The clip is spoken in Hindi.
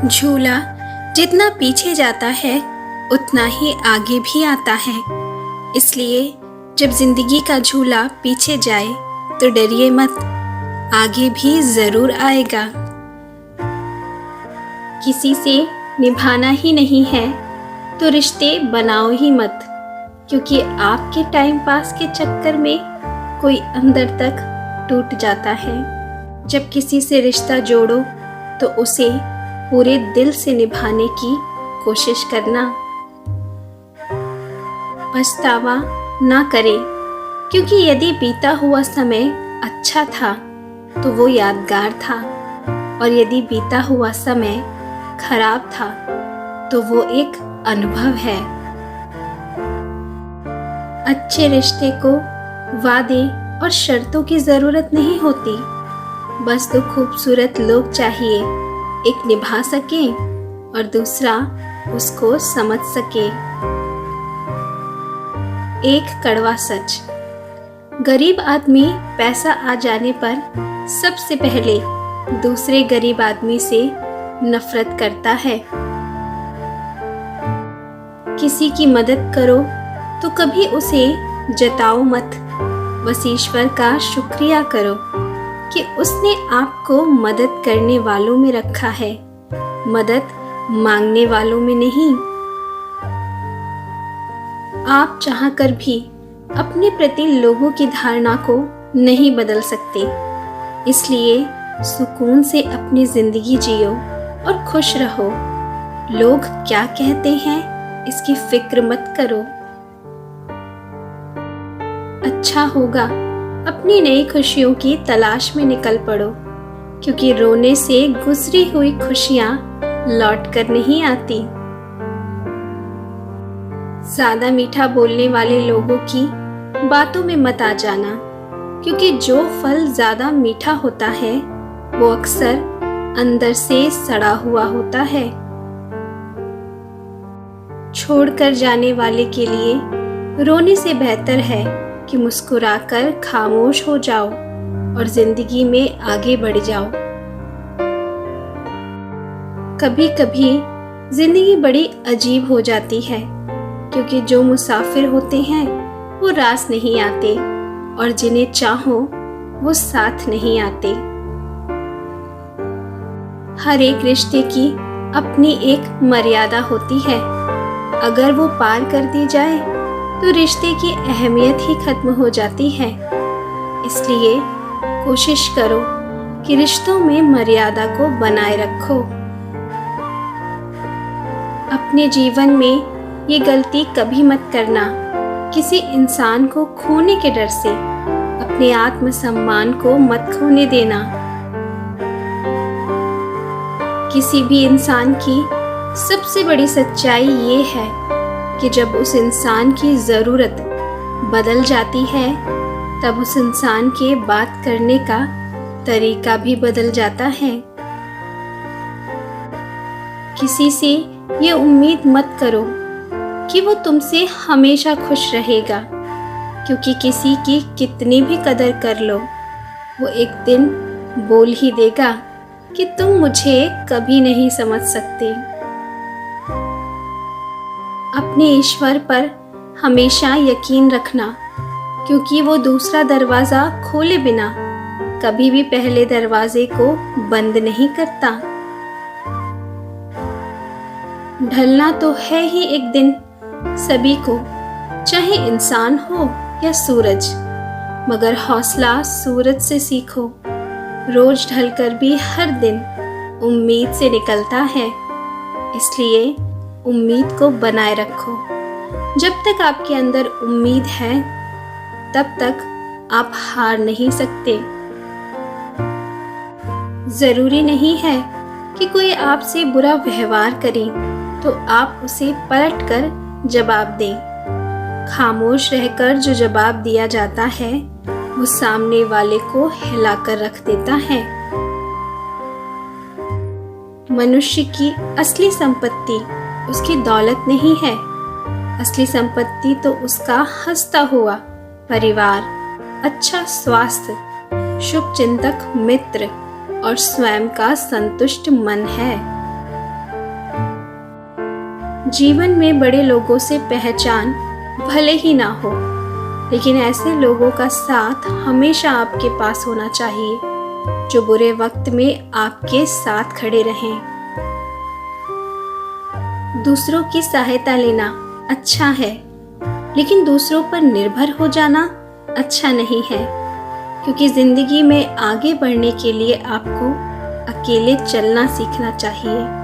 झूला जितना पीछे जाता है उतना ही आगे भी आता है। इसलिए जब जिंदगी का झूला पीछे जाए तो डरिए मत, आगे भी जरूर आएगा। किसी से निभाना ही नहीं है तो रिश्ते बनाओ ही मत, क्योंकि आपके टाइम पास के चक्कर में कोई अंदर तक टूट जाता है। जब किसी से रिश्ता जोड़ो तो उसे पूरे दिल से निभाने की कोशिश करना। पछतावा ना करें, क्योंकि यदि बीता हुआ समय अच्छा था तो वो यादगार था, और यदि बीता हुआ समय खराब था तो वो एक अनुभव है। अच्छे रिश्ते को वादे और शर्तों की जरूरत नहीं होती, बस दो खूबसूरत लोग चाहिए, एक निभा सके और दूसरा उसको समझ सके। एक कड़वा सच, गरीब आदमी पैसा आ जाने पर सबसे पहले दूसरे गरीब आदमी से नफरत करता है। किसी की मदद करो तो कभी उसे जताओ मत, बस ईश्वर का शुक्रिया करो कि उसने आपको मदद करने वालों में रखा है, मदद मांगने वालों में नहीं। आप चाहकर भी अपने प्रति लोगों की धारणा को नहीं बदल सकते, इसलिए सुकून से अपनी जिंदगी जियो और खुश रहो। लोग क्या कहते हैं इसकी फिक्र मत करो। अच्छा होगा अपनी नई खुशियों की तलाश में निकल पड़ो, क्योंकि रोने से गुजरी हुई खुशियां लौट कर नहीं आती। ज्यादा मीठा बोलने वाले लोगों की बातों में मत आ जाना, क्योंकि जो फल ज्यादा मीठा होता है वो अक्सर अंदर से सड़ा हुआ होता है। छोड़कर जाने वाले के लिए रोने से बेहतर है कि मुस्कुराकर खामोश हो जाओ और जिंदगी में आगे बढ़ जाओ। कभी कभी जिंदगी बड़ी अजीब हो जाती है, क्योंकि जो मुसाफिर होते हैं वो रास नहीं आते, और जिन्हें चाहो वो साथ नहीं आते। हर एक रिश्ते की अपनी एक मर्यादा होती है, अगर वो पार कर दी जाए तो रिश्ते की अहमियत ही खत्म हो जाती है। इसलिए कोशिश करो कि रिश्तों में मर्यादा को बनाए रखो। अपने जीवन में ये गलती कभी मत करना, किसी इंसान को खोने के डर से अपने आत्मसम्मान को मत खोने देना। किसी भी इंसान की सबसे बड़ी सच्चाई ये है कि जब उस इंसान की ज़रूरत बदल जाती है तब उस इंसान के बात करने का तरीका भी बदल जाता है। किसी से ये उम्मीद मत करो कि वो तुमसे हमेशा खुश रहेगा, क्योंकि किसी की कितनी भी कदर कर लो वो एक दिन बोल ही देगा कि तुम मुझे कभी नहीं समझ सकते। अपने ईश्वर पर हमेशा यकीन रखना, क्योंकि वो दूसरा दरवाजा खोले बिना कभी भी पहले दरवाजे को बंद नहीं करता। ढलना तो है ही एक दिन सभी को, चाहे इंसान हो या सूरज, मगर हौसला सूरज से सीखो। रोज ढलकर भी हर दिन उम्मीद से निकलता है, इसलिए उम्मीद को बनाए रखो। जब तक आपके अंदर उम्मीद है तब तक आप हार नहीं सकते। जरूरी नहीं है कि कोई आपसे बुरा व्यवहार करे तो आप उसे पलटकर जवाब दें। खामोश रहकर जो जवाब दिया जाता है वो सामने वाले को हिलाकर रख देता है। मनुष्य की असली संपत्ति उसकी दौलत नहीं है, असली संपत्ति तो उसका हंसता हुआ परिवार, अच्छा स्वास्थ्य, शुभ चिंतक मित्र और स्वयं का संतुष्ट मन है। जीवन में बड़े लोगों से पहचान भले ही ना हो, लेकिन ऐसे लोगों का साथ हमेशा आपके पास होना चाहिए जो बुरे वक्त में आपके साथ खड़े रहें। दूसरों की सहायता लेना अच्छा है, लेकिन दूसरों पर निर्भर हो जाना अच्छा नहीं है, क्योंकि जिंदगी में आगे बढ़ने के लिए आपको अकेले चलना सीखना चाहिए।